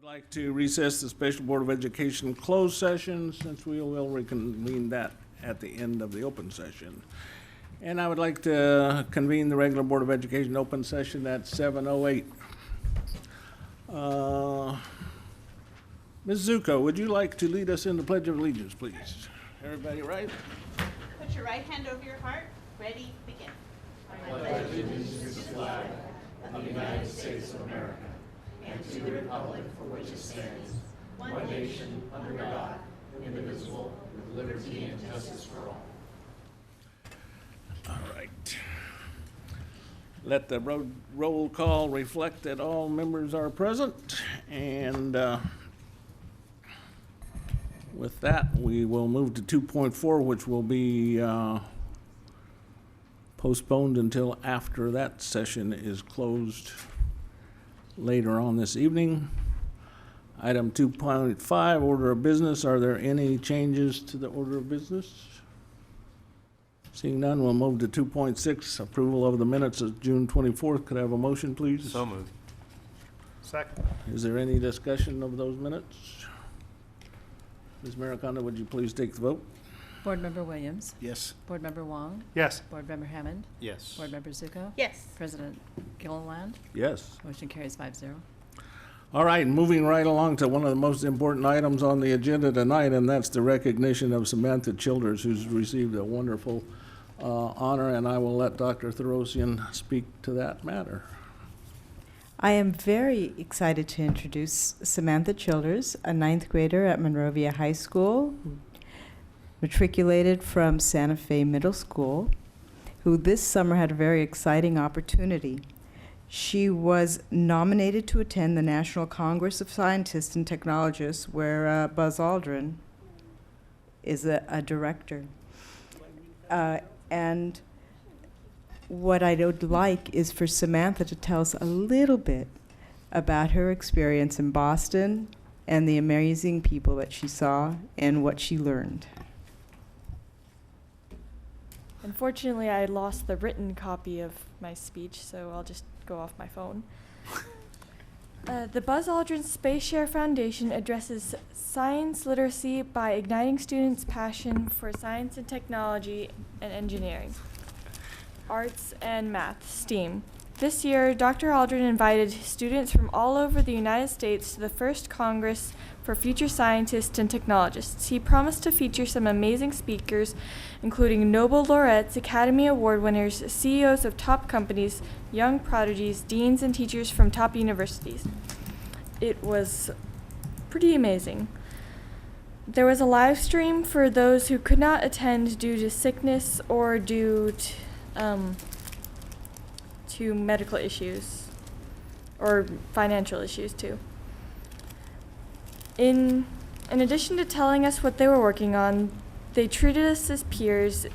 I'd like to recess the Special Board of Education closed session since we will reconvene that at the end of the open session. And I would like to convene the regular Board of Education open session at 7:08. Ms. Zuko, would you like to lead us in the Pledge of Allegiance, please? Everybody right? Put your right hand over your heart. Ready, begin. I pledge allegiance to the flag of the United States of America and to the republic for which it stands, one nation, under God, indivisible, with liberty and justice for all. All right. Let the roll call reflect that all members are present, and with that, we will move to 2.4, which will be postponed until after that session is closed later on this evening. Item 2.5, order of business. Are there any changes to the order of business? Seeing none, we'll move to 2.6, approval of the minutes of June 24th. Could I have a motion, please? So moved. Second. Is there any discussion of those minutes? Ms. Maricondo, would you please take the vote? Board Member Williams. Yes. Board Member Wong. Yes. Board Member Hammond. Yes. Board Member Zuko. Yes. President Gilliland. Yes. Motion carries 5-0. All right, moving right along to one of the most important items on the agenda tonight, and that's the recognition of Samantha Childers, who's received a wonderful honor, and I will let Dr. Thorosian speak to that matter. I am very excited to introduce Samantha Childers, a ninth grader at Monrovia High School, matriculated from Santa Fe Middle School, who this summer had a very exciting opportunity. She was nominated to attend the National Congress of Scientists and Technologists, where Buzz Aldrin is a director. And what I would like is for Samantha to tell us a little bit about her experience in Boston and the amazing people that she saw and what she learned. Unfortunately, I lost the written copy of my speech, so I'll just go off my phone. The Buzz Aldrin Space Share Foundation addresses science literacy by igniting students' passion for science and technology and engineering, arts and math, STEAM. This year, Dr. Aldrin invited students from all over the United States to the first Congress for Future Scientists and Technologists. He promised to feature some amazing speakers, including Nobel laureates, Academy Award winners, CEOs of top companies, young prodigies, deans, and teachers from top universities. It was pretty amazing. There was a live stream for those who could not attend due to sickness or due to medical issues or financial issues too. In addition to telling us what they were working on, they treated us as peers,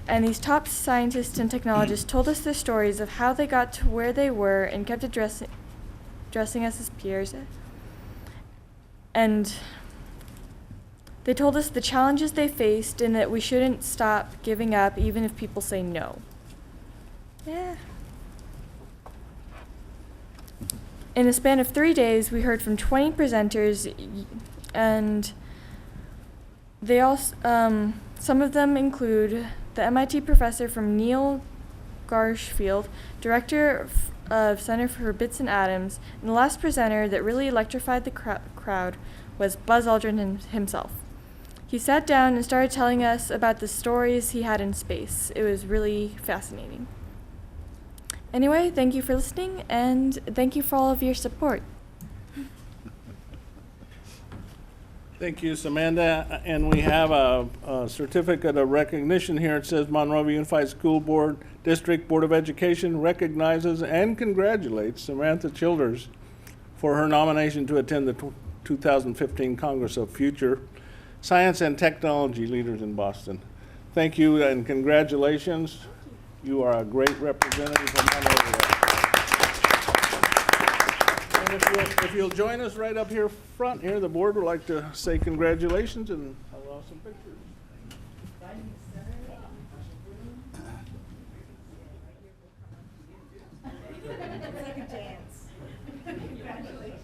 and these top scientists and technologists told us their stories of how they got to where they were and kept addressing us as peers. And they told us the challenges they faced and that we shouldn't stop giving up even if people say no. Yeah. In a span of 3 days, we heard from 20 presenters, and they all, some of them include the MIT professor from Neil Garshfield, director of Center for Bits and Atoms, and the last presenter that really electrified the crowd was Buzz Aldrin himself. He sat down and started telling us about the stories he had in space. It was really fascinating. Anyway, thank you for listening, and thank you for all of your support. Thank you, Samantha. And we have a certificate of recognition here. It says Monrovia Unified School Board District Board of Education recognizes and congratulates Samantha Childers for her nomination to attend the 2015 Congress of Future Science and Technology Leaders in Boston. Thank you and congratulations. You are a great representative from Monrovia. And if you'll join us right up here front here, the board would like to say congratulations and allow some pictures. It's like a dance. Congratulations.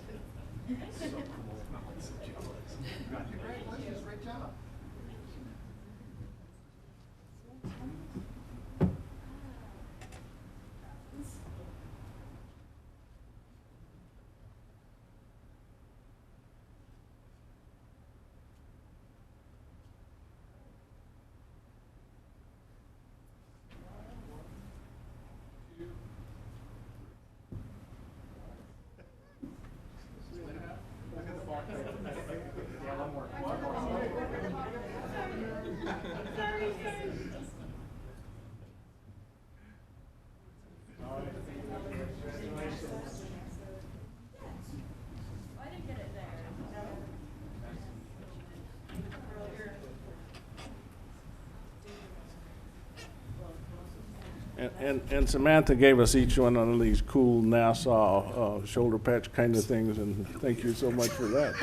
And Samantha gave us each one of these cool NASA shoulder patch kind of things, and thank you so much for that.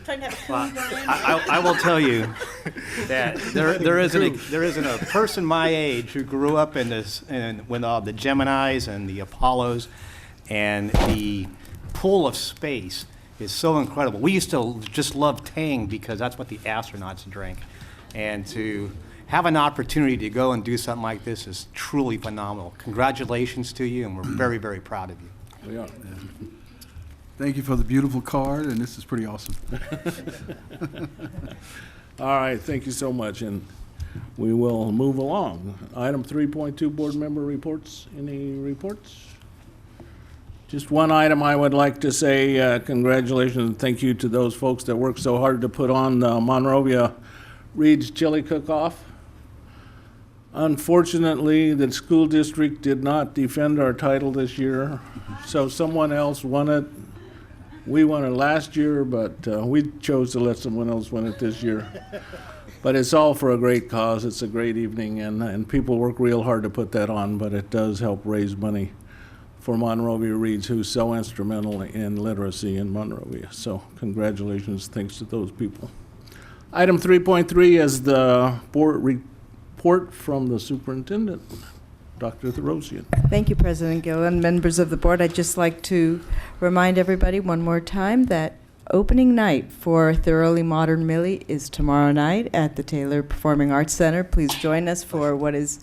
Trying to have a Well, cool Brian. I will tell you that there isn't a person my age who grew up in this, when the Geminis and the Apollos, and the pool of space is so incredible. We used to just love Tang because that's what the astronauts drank. And to have an opportunity to go and do something like this is truly phenomenal. Congratulations to you, and we're very, very proud of you. We are. Thank you for the beautiful card, and this is pretty awesome. All right, thank you so much, and we will move along. Item 3.2, board member reports. Any reports? Just one item I would like to say congratulations and thank you to those folks that worked so hard to put on the Monrovia Reed's Chili Cook-Off. Unfortunately, the school district did not defend our title this year, so someone else won it. We won it last year, but we chose to let someone else win it this year. But it's all for a great cause. It's a great evening, and people work real hard to put that on, but it does help raise money for Monrovia Reeds, who's so instrumental in literacy in Monrovia. So congratulations, thanks to those people. Item 3.3 is the board report from the superintendent, Dr. Therosian. Thank you, President Gill, and members of the board. I'd just like to remind everybody one more time that opening night for Thoroughly Modern Millie is tomorrow night at the Taylor Performing Arts Center. Please join us for what is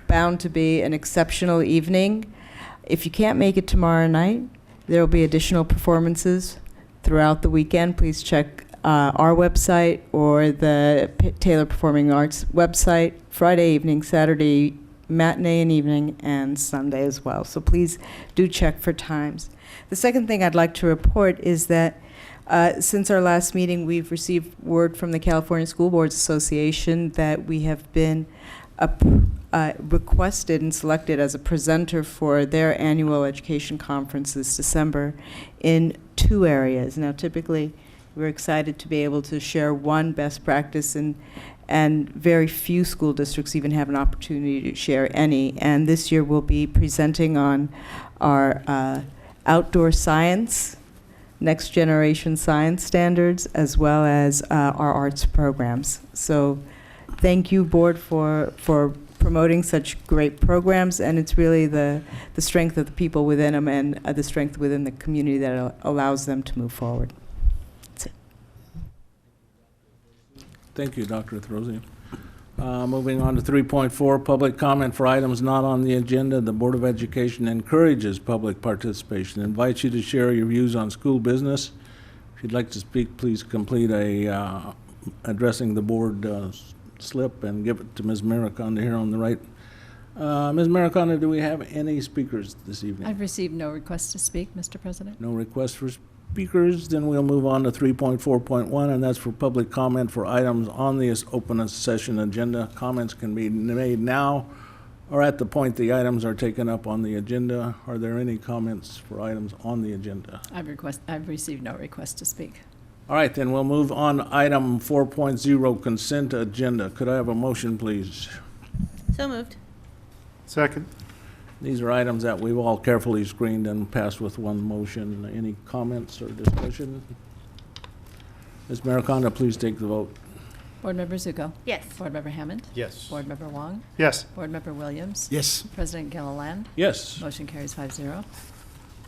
bound to be an exceptional evening. If you can't make it tomorrow night, there will be additional performances throughout the weekend. Please check our website or the Taylor Performing Arts website, Friday evening, Saturday matinee and evening, and Sunday as well. So please do check for times. The second thing I'd like to report is that since our last meeting, we've received word from the California School Boards Association that we have been requested and selected as a presenter for their annual education conference this December in 2 areas. Now, typically, we're excited to be able to share one best practice, and very few school districts even have an opportunity to share any. And this year we'll be presenting on our outdoor science, next generation science standards, as well as our arts programs. So thank you, board, for promoting such great programs, and it's really the strength of the people within them and the strength within the community that allows them to move forward. Thank you, Dr. Therosian. Moving on to 3.4, public comment for items not on the agenda. The Board of Education encourages public participation, invites you to share your views on school business. If you'd like to speak, please complete a addressing the board slip and give it to Ms. Mariconda here on the right. Ms. Mariconda, do we have any speakers this evening? I've received no request to speak, Mr. President. No requests for speakers. Then we'll move on to 3.4.1, and that's for public comment for items on the open session agenda. Comments can be made now or at the point the items are taken up on the agenda. Are there any comments for items on the agenda? I've received no request to speak. All right, then we'll move on to item 4.0, consent agenda. Could I have a motion, please? So moved. Second. These are items that we've all carefully screened and passed with one motion. Any comments or discussion? Ms. Mariconda, please take the vote. Board Member Zuko? Yes. Board Member Hammond? Yes. Board Member Wong? Yes. Board Member Williams? Yes. President Gilliland? Yes. Motion carries 5-0.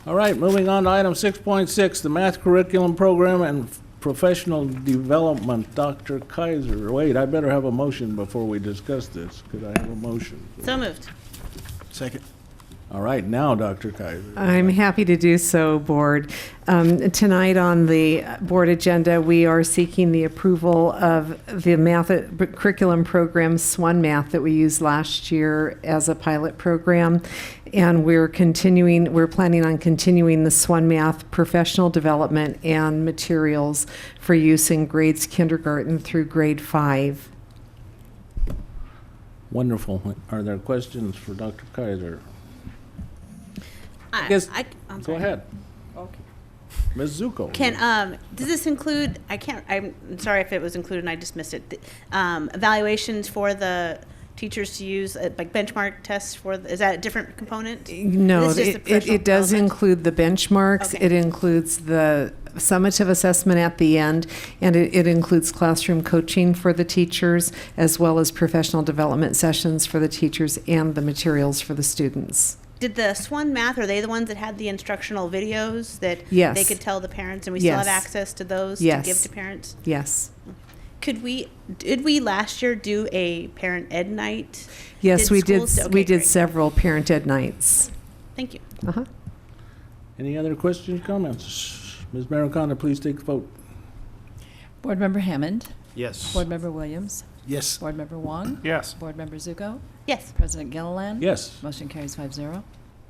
All right, moving on to item 6.6, the math curriculum program and professional development. Dr. Kaiser, wait, I better have a motion before we discuss this. Could I have a motion? So moved. Second. All right, now, Dr. Kaiser. I'm happy to do so, Board. Tonight on the board agenda, we are seeking the approval of the math curriculum program, SWAN Math, that we used last year as a pilot program. And we're planning on continuing the SWAN Math professional development and materials for use in grades kindergarten through grade 5. Wonderful. Are there questions for Dr. Kaiser? I Yes. I'm Go sorry. ahead. Ms. Zuko. Does this include, I'm sorry if it was included and I just missed it, evaluations for the teachers to use, like benchmark tests is that a different component? No, Is this just the professional it does development? include the benchmarks. Okay. It includes the summative assessment at the end, and it includes classroom coaching for the teachers, as well as professional development sessions for the teachers and the materials for the students. Did the SWAN math, are they the ones that had the instructional videos that Yes. they could tell the parents, and we still have Yes. access to those Yes. to give to parents? Yes. Did we last year do a parent ed night? Yes, we did. schools- We okay, did great. several parent ed nights. Thank you. Uh-huh. Any other questions, comments? Ms. Maricona, please take the vote. Board Member Hammond. Yes. Board Member Williams. Yes. Board Member Wong. Yes. Board Member Zuko. Yes. President Gilliland. Yes. Motion carries 5-0.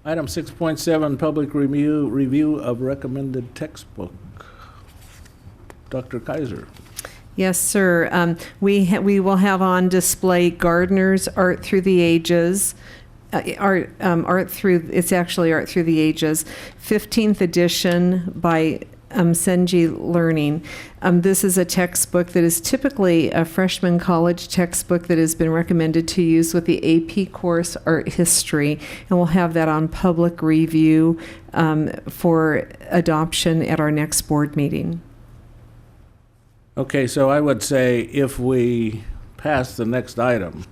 Item 6.7, public review of recommended textbook. Dr. Kaiser. Yes, sir. We will have on display Gardner's Art Through the Ages. It's actually Art Through the Ages, 15th edition by Senji Learning. This is a textbook that is typically a freshman college textbook that has been recommended to use with the AP course Art History, and we'll have that on public review for adoption at our next board meeting. Okay, so I would say if we pass the next item,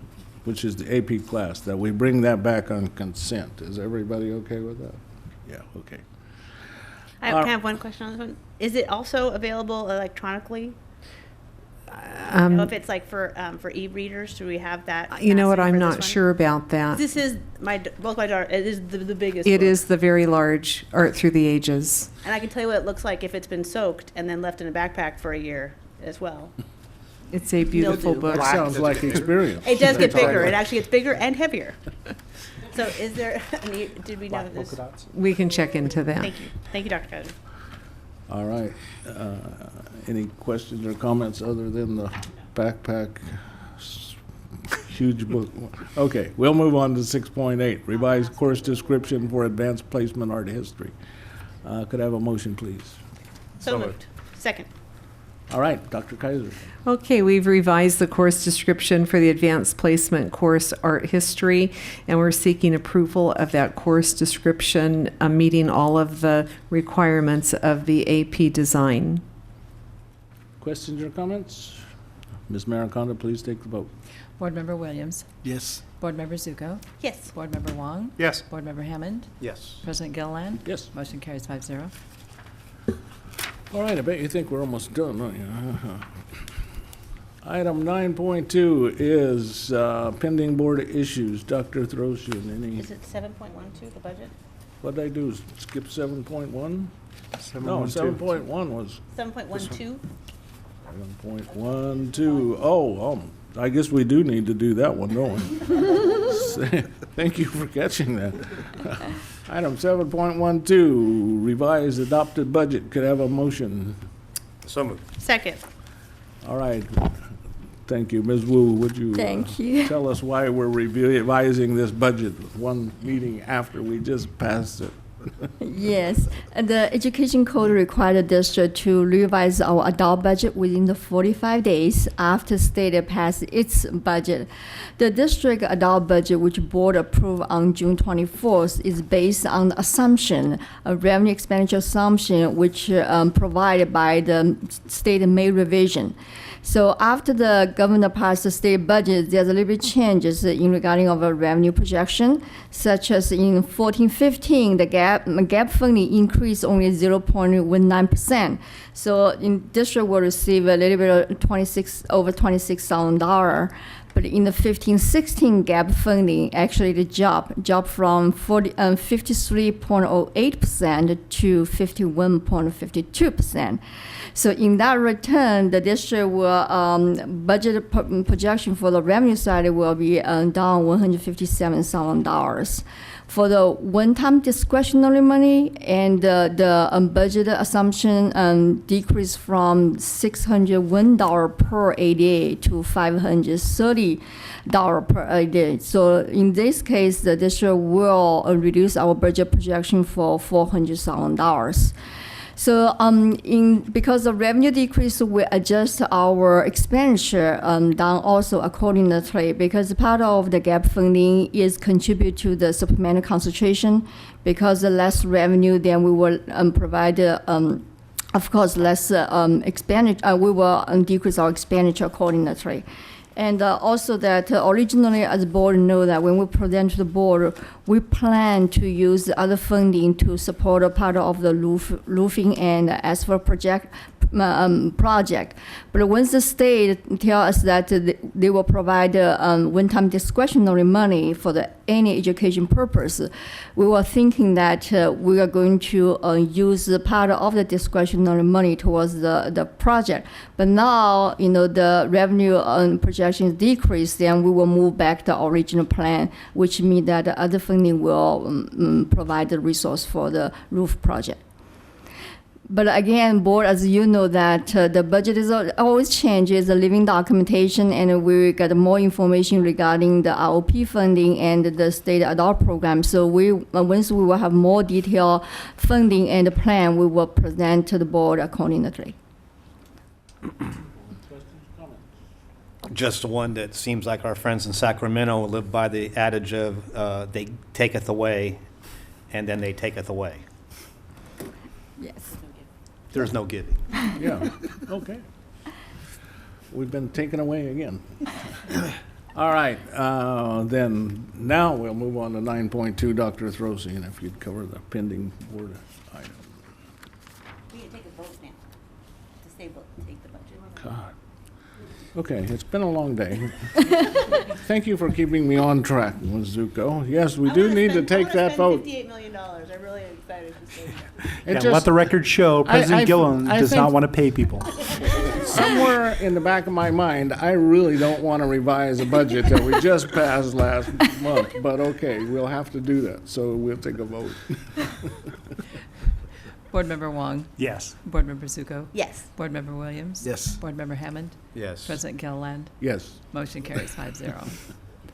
which is the AP class, that we bring that back on consent. Is everybody okay with that? Yeah, okay. Can I have one question on this one? Is it also available electronically? If it's like for e-readers, do we have that? You know what? capacity I'm for not this one? sure about that. This is both my daughter. It is the biggest. It book. is the very large Art Through the Ages. And I can tell you what it looks like if it's been soaked and then left in a backpack for a year as well. It's a beautiful Mildew. book. Sounds like experience. It does get bigger. It actually gets bigger and heavier. So is there? Did we know Black this? polka dots. We can check into that. Thank you, Dr. Kaiser. All right. Any questions or comments other than the backpack? Huge book. Okay, we'll move on to 6.8, revised course description for advanced placement art history. Could I have a motion, please? So moved. Second. All right, Dr. Kaiser. Okay, we've revised the course description for the advanced placement course Art History, and we're seeking approval of that course description, meeting all of the requirements of the AP design. Questions or comments? Ms. Maricona, please take the vote. Board Member Williams. Yes. Board Member Zuko. Yes. Board Member Wong. Yes. Board Member Hammond. Yes. President Gilliland. Yes. Motion carries 5-0. All right, I bet you think we're almost done, don't you? Item 9.2 is pending board issues. Dr. Throtion, any, Is it 7.12, the budget? what did I do, skip 7.1? No, 7.1 was 7.12? 7.12. Oh, I guess we do need to do that one, don't we? Thank you for catching that. Item 7.12, revised adopted budget. Could I have a motion? So moved. Second. All right. Thank you. Ms. Wu, would you Thank you. tell us why we're revising this budget one meeting after we just passed it? Yes, and the education code required the district to revise our adult budget within the 45 days after state passed its budget. The district adult budget, which board approved on June 24th, is based on the assumption, a revenue expenditure assumption, which provided by the state May revision. So after the governor passed the state budget, there's a little bit changes in regarding of a revenue projection, such as in 14-15, the gap funding increased only 0.19%. So in district will receive a little bit of over $26,000. But in the 15-16 gap funding, actually the job from 53.08% to 51.52%. So in that return, the district will budget projection for the revenue side will be down $157,000. For the one-time discretionary money and the budget assumption decreased from $601 per ADA to $530 per ADA. So in this case, the district will reduce our budget projection for $400,000. So because the revenue decrease, we adjust our expenditure down also accordingly, because part of the gap funding is contribute to the supplemental concentration. Because the less revenue, then we will provide, of course, less expenditure. We will decrease our expenditure accordingly. And also that originally, as the board know that when we present to the board, we plan to use other funding to support a part of the roofing and asphalt project. But once the state tell us that they will provide one-time discretionary money for any education purpose, we were thinking that we are going to use part of the discretionary money towards the project. But now, the revenue projections decrease, then we will move back the original plan, which means that the other funding will provide the resource for the roof project. But again, board, as you know, that the budget is always changes, the living documentation, and we get more information regarding the ROP funding and the state adult program. So once we will have more detailed funding and the plan, we will present to the board accordingly. Just one that seems like our friends in Sacramento live by the adage of they taketh away, and then they taketh away. Yes. There's no giving. Yeah, okay. We've been taken away again. All right, then now we'll move on to 9.2, Dr. Throsian, if you'd cover the pending board item. We can take a vote now to take the budget. God. Okay, it's been a long day. Thank you for keeping me on track, Ms. Zuko. Yes, we do need to take that vote. $58 million. I'm really excited to say that. It Yeah, just- let the record show, President Gillen I does think- not want to pay people. Somewhere in the back of my mind, I really don't want to revise a budget that we just passed last month, but okay, we'll have to do that, so we'll take a vote. Board Member Wong. Yes. Board Member Zuko. Yes. Board Member Williams. Yes. Board Member Hammond. Yes. President Gilliland. Yes, Motion carries 5-0.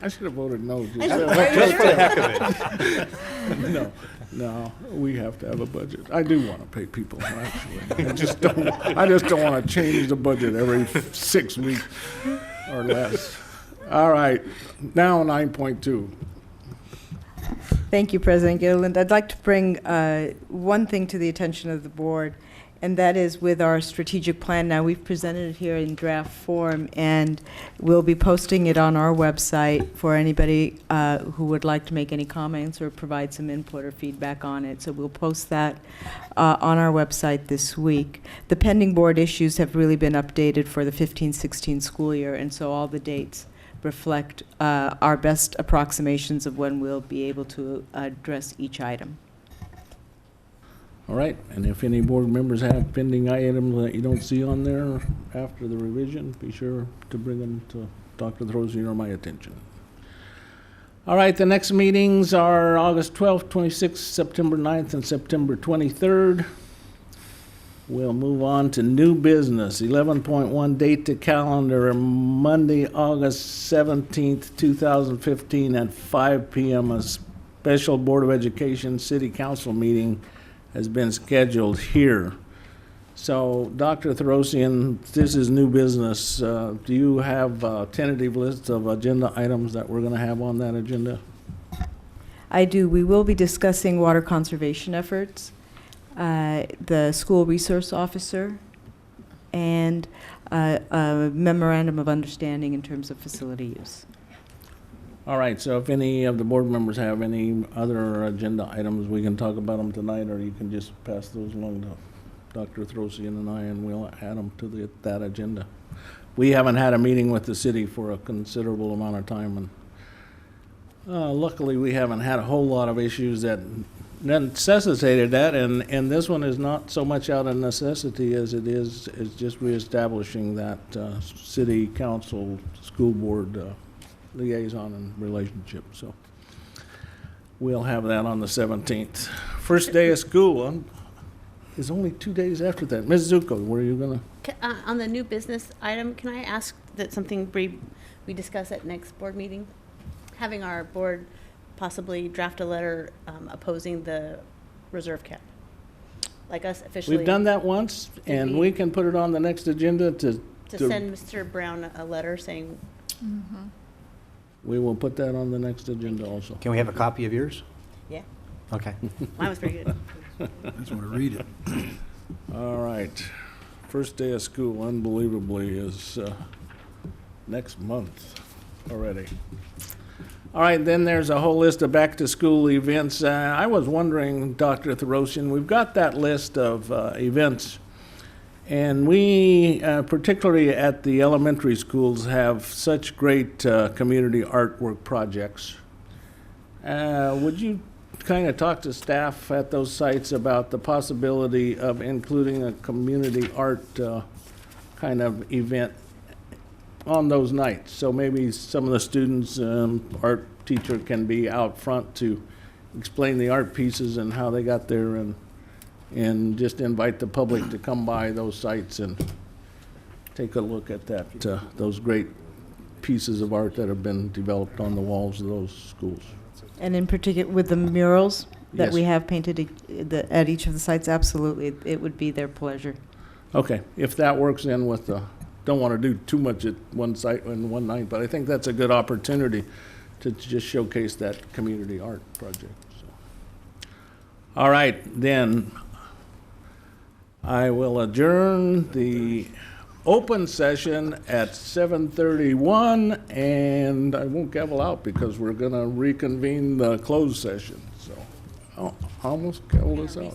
I should have voted no. Just for the heck of it. No, we have to have a budget. I do want to pay people, actually. I just don't want to change the budget every 6 weeks or less. All right, now 9.2. Thank you, President Gilliland. I'd like to bring one thing to the attention of the board, and that is with our strategic plan. Now, we've presented it here in draft form, and we'll be posting it on our website for anybody who would like to make any comments or provide some input or feedback on it. So we'll post that on our website this week. The pending board issues have really been updated for the 15-16 school year, and so all the dates reflect our best approximations of when we'll be able to address each item. All right, and if any board members have pending items that you don't see on there after the revision, be sure to bring them to Dr. Throsian or my attention. All right, the next meetings are August 12th, 26th, September 9th, and September 23rd. We'll move on to new business. 11.1 date to calendar, Monday, August 17th, 2015 at 5 p.m. A special Board of Education City Council meeting has been scheduled here. So, Dr. Throsian, this is new business. Do you have a tentative list of agenda items that we're going to have on that agenda? I do. We will be discussing water conservation efforts, the school resource officer, and a memorandum of understanding in terms of facility use. All right, so if any of the board members have any other agenda items, we can talk about them tonight, or you can just pass those along to Dr. Throsian and I, and we'll add them to that agenda. We haven't had a meeting with the city for a considerable amount of time, and luckily we haven't had a whole lot of issues that necessitated that, and this one is not so much out of necessity as it is just reestablishing that city council, school board liaison and relationship. So we'll have that on the 17th. First day of school is only 2 days after that. Ms. Zuko, were you going to? On the new business item, can I ask that something we discuss at next board meeting? Having our board possibly draft a letter opposing the reserve cap. like us officially. We've done that once, and we can put it on the next agenda To send Mr. Brown a letter saying, We will put that on the next agenda also. Can we have a copy of yours? yeah, Okay. mine was pretty good. I just want to read it. All right. First day of school, unbelievably, is next month already. All right, then there's a whole list of back-to-school events. I was wondering, Dr. Therosian, we've got that list of events, and we, particularly at the elementary schools, have such great community artwork projects. Would you kind of talk to staff at those sites about the possibility of including a community art kind of event on those nights? So maybe some of the students, art teacher can be out front to explain the art pieces and how they got there, and just invite the public to come by those sites and take a look at that, those great pieces of art that have been developed on the walls of those schools. And in particular, with the murals that we Yes. have painted at each of the sites, absolutely, it would be their pleasure. Okay, if that works in with the, don't want to do too much at one site in one night, but I think that's a good opportunity to just showcase that community art project. So. All right, then I will adjourn the open session at 7:31, and I won't gavel out because we're going to reconvene the closed session. So I'll almost gavel this out.